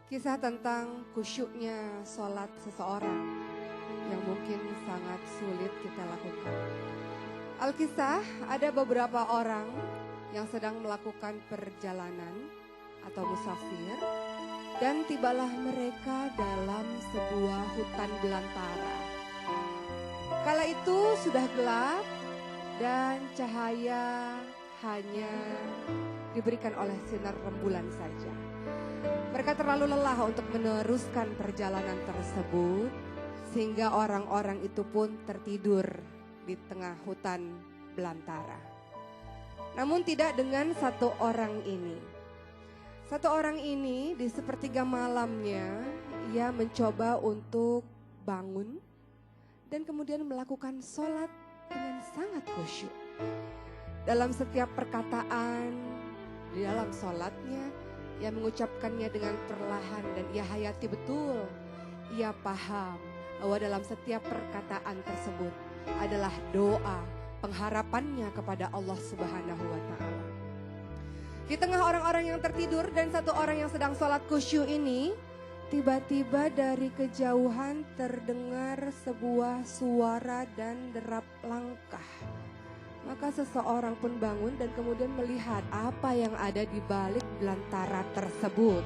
Kisah tentang khusyuknya sholat seseorang yang mungkin sangat sulit kita lakukan. Alkisah, ada beberapa orang yang sedang melakukan perjalanan atau musafir, dan tibalah mereka dalam sebuah hutan belantara. Kala itu sudah gelap dan cahaya hanya diberikan oleh sinar rembulan saja. Mereka terlalu lelah untuk meneruskan perjalanan tersebut, sehingga orang-orang itu pun tertidur di tengah hutan belantara. Namun tidak dengan satu orang ini. Satu orang ini di sepertiga malamnya, ia mencoba untuk bangun dan kemudian melakukan sholat dengan sangat khusyuk. Dalam setiap perkataan, di dalam sholatnya, ia mengucapkannya dengan perlahan dan ia hayati betul. Ia paham bahwa dalam setiap perkataan tersebut adalah doa pengharapannya kepada Allah Subhanahu wa Ta'ala. Di tengah orang-orang yang tertidur dan satu orang yang sedang sholat khusyuk ini, tiba-tiba dari kejauhan terdengar sebuah suara dan derap langkah. Maka seseorang pun bangun dan kemudian melihat apa yang ada di balik belantara tersebut.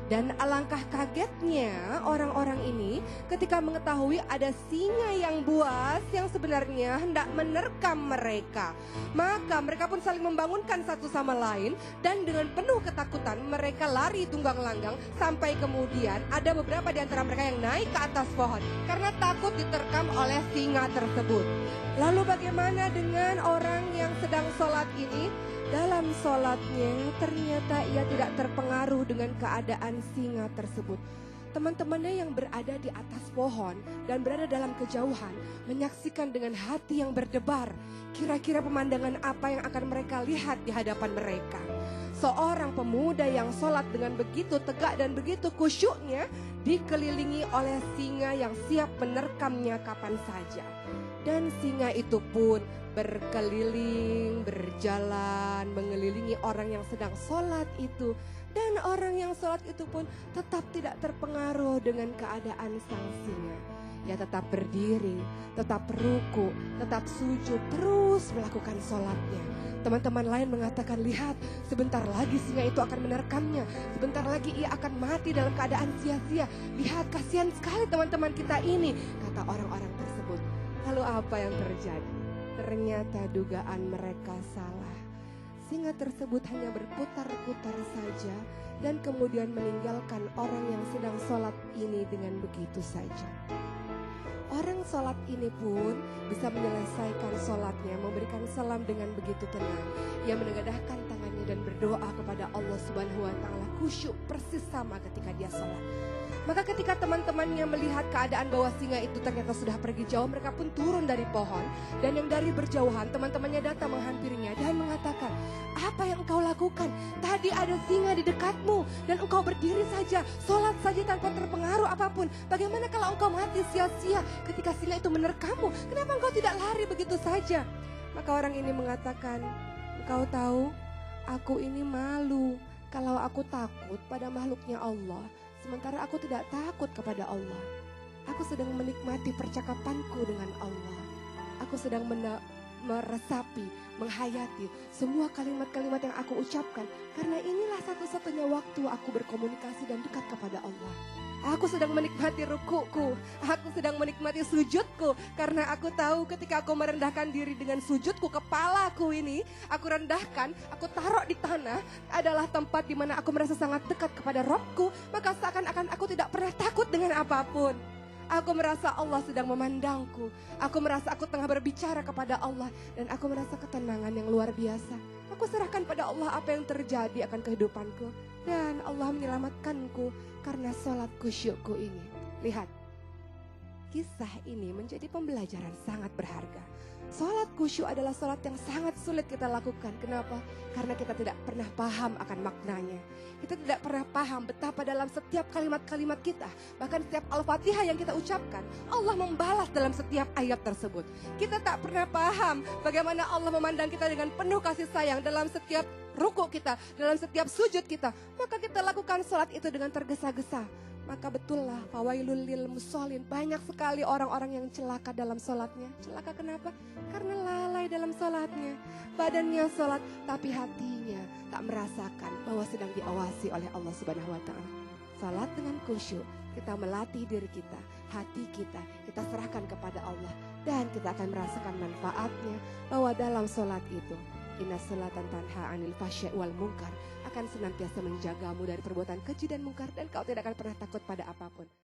Dan alangkah kagetnya orang-orang ini ketika mengetahui ada singa yang buas yang sebenarnya hendak menerkam mereka. Maka mereka pun saling membangunkan satu sama lain dan dengan penuh ketakutan mereka lari tunggang langgang sampai kemudian ada beberapa di antara mereka yang naik ke atas pohon karena takut diterkam oleh singa tersebut. Lalu bagaimana dengan orang yang sedang sholat ini? Dalam sholatnya ternyata ia tidak terpengaruh dengan keadaan singa tersebut. Teman-temannya yang berada di atas pohon dan berada dalam kejauhan menyaksikan dengan hati yang berdebar. Kira-kira pemandangan apa yang akan mereka lihat di hadapan mereka? Seorang pemuda yang sholat dengan begitu tegak dan begitu khusyuknya dikelilingi oleh singa yang siap menerkamnya kapan saja. Dan singa itu pun berkeliling, berjalan, mengelilingi orang yang sedang sholat itu. Dan orang yang sholat itu pun tetap tidak terpengaruh dengan keadaan sang singa. Ia tetap berdiri, tetap ruku, tetap sujud, terus melakukan sholatnya. Teman-teman lain mengatakan, lihat, sebentar lagi singa itu akan menerkamnya. Sebentar lagi ia akan mati dalam keadaan sia-sia. Lihat, kasihan sekali teman-teman kita ini, kata orang-orang tersebut. Lalu apa yang terjadi? Ternyata dugaan mereka salah. Singa tersebut hanya berputar-putar saja dan kemudian meninggalkan orang yang sedang sholat ini dengan begitu saja. Orang sholat ini pun bisa menyelesaikan sholatnya, memberikan salam dengan begitu tenang. Ia menengadahkan tangannya dan berdoa kepada Allah Subhanahu wa Ta'ala, khusyuk persis sama ketika dia sholat. Maka ketika teman-temannya melihat keadaan bahwa singa itu ternyata sudah pergi jauh, mereka pun turun dari pohon. Dan yang dari berjauhan, teman-temannya datang menghampirinya dan mengatakan, apa yang engkau lakukan? Tadi ada singa di dekatmu dan engkau berdiri saja, sholat saja tanpa terpengaruh apapun. Bagaimana kalau engkau mati sia-sia ketika singa itu menerkammu? Kenapa engkau tidak lari begitu saja? Maka orang ini mengatakan, engkau tahu, aku ini malu kalau aku takut pada makhluknya Allah. Sementara aku tidak takut kepada Allah. Aku sedang menikmati percakapanku dengan Allah. Aku sedang meresapi, menghayati semua kalimat-kalimat yang aku ucapkan. Karena inilah satu-satunya waktu aku berkomunikasi dan dekat kepada Allah. Aku sedang menikmati rukuku, aku sedang menikmati sujudku. Karena aku tahu ketika aku merendahkan diri dengan sujudku, kepalaku ini aku rendahkan, aku taruh di tanah, adalah tempat di mana aku merasa sangat dekat kepada Robku. Maka seakan-akan aku tidak pernah takut dengan apapun. Aku merasa Allah sedang memandangku. Aku merasa aku tengah berbicara kepada Allah. Dan aku merasa ketenangan yang luar biasa. Aku serahkan pada Allah apa yang terjadi akan kehidupanku. Dan Allah menyelamatkanku karena sholat khusyukku ini. Lihat, kisah ini menjadi pembelajaran sangat berharga. Sholat khusyuk adalah sholat yang sangat sulit kita lakukan. Kenapa? Karena kita tidak pernah paham akan maknanya. Kita tidak pernah paham betapa dalam setiap kalimat-kalimat kita, bahkan setiap Al-Fatihah yang kita ucapkan, Allah membalas dalam setiap ayat tersebut. Kita tak pernah paham bagaimana Allah memandang kita dengan penuh kasih sayang dalam setiap ruku kita, dalam setiap sujud kita, maka kita lakukan sholat itu dengan tergesa-gesa. Maka betullah fawailul lil musholin, banyak sekali orang-orang yang celaka dalam sholatnya. Celaka kenapa? Karena lalai dalam sholatnya. Badannya sholat tapi hatinya tak merasakan bahwa sedang diawasi oleh Allah Subhanahu wa Ta'ala. Sholat dengan khusyuk, kita melatih diri kita, hati kita serahkan kepada Allah. Dan kita akan merasakan manfaatnya bahwa dalam sholat itu, inna sholatan tanha anil fasya' wal munkar, akan senantiasa menjagamu dari perbuatan keji dan mungkar, dan kau tidak akan pernah takut pada apapun.